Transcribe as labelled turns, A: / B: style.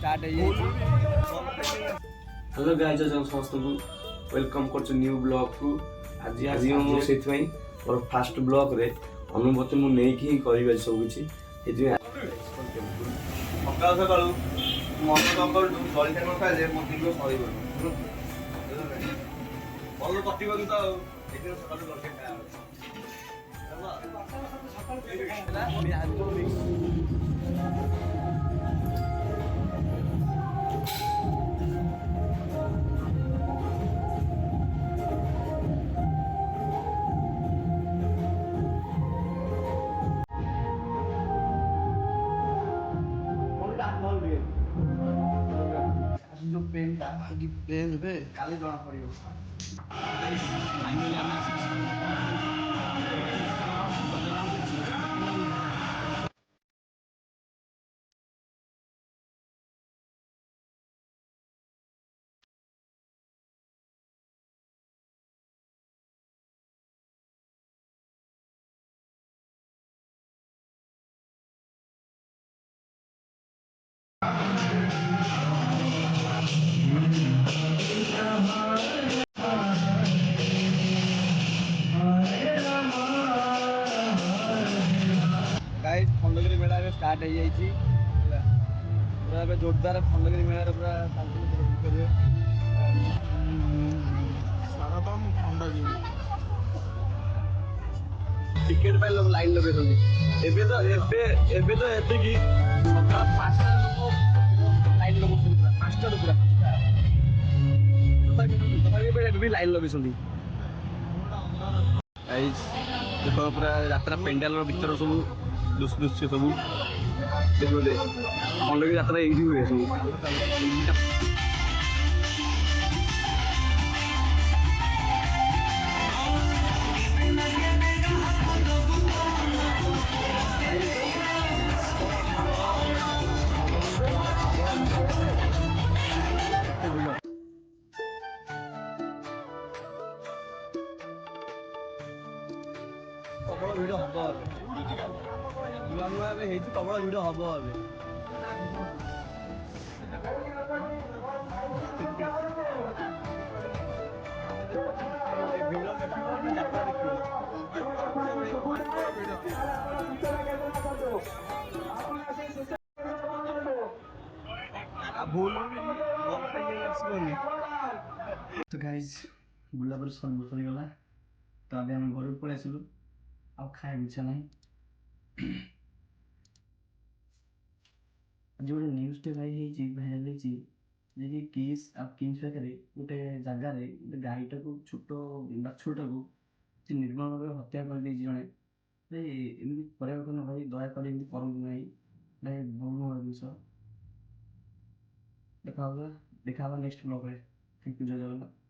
A: Start है ये।
B: Hello guys समस्त को वेलकम कर न्यू ब्लॉग को आज आज से मोर फास्ट ब्लॉग रे अनुभूति मु नहीं कि करी सब किछि सकाल सकाल मन नंबर जलखा न खाइले मो दिन सरी भल कटिबन तो सकाल जलखा
A: जो पेन था पेन पे काली जଣା पड़ियो। गाइस खंडगिरी मेला में स्टार्ट हो जाइए पूरा जोरदार खंडगिरी मेला पूरा करेंगे
C: स्वागतम खंडगिरी।
A: टिकेट पे लोग लाइन लगे एबे तो एते की सकाळ 5टा लोग लाइन लगे पूरा 5टा पूरा तभी भी लाइन लगे गाइस देखो पूरा यात्रा पेंडाल भीतर सब दृश्य सब देखो खंडगिरी यात्रा ये हुए सब प्रबल भिड़ हम नुआ नुआ प्रबल भिड़ हम तो गाइज बुला पर सरीगला तो अभी आम घर पलि आसलु आ खाए इच्छा ना आज गोटे न्यूज़ भाई भाइराल होती किस किंग्स पाखे गोटे जगार गोटे गाईटा को छोट बाछुटा को निर्मम भाव हत्या कर जड़े भाई एमती करवा ना भाई दयाक करूँ भाई भाई बहुत बड़ा जिनस देखा नेक्स्ट ब्लॉग। थैंक यू जय जगन्नाथ।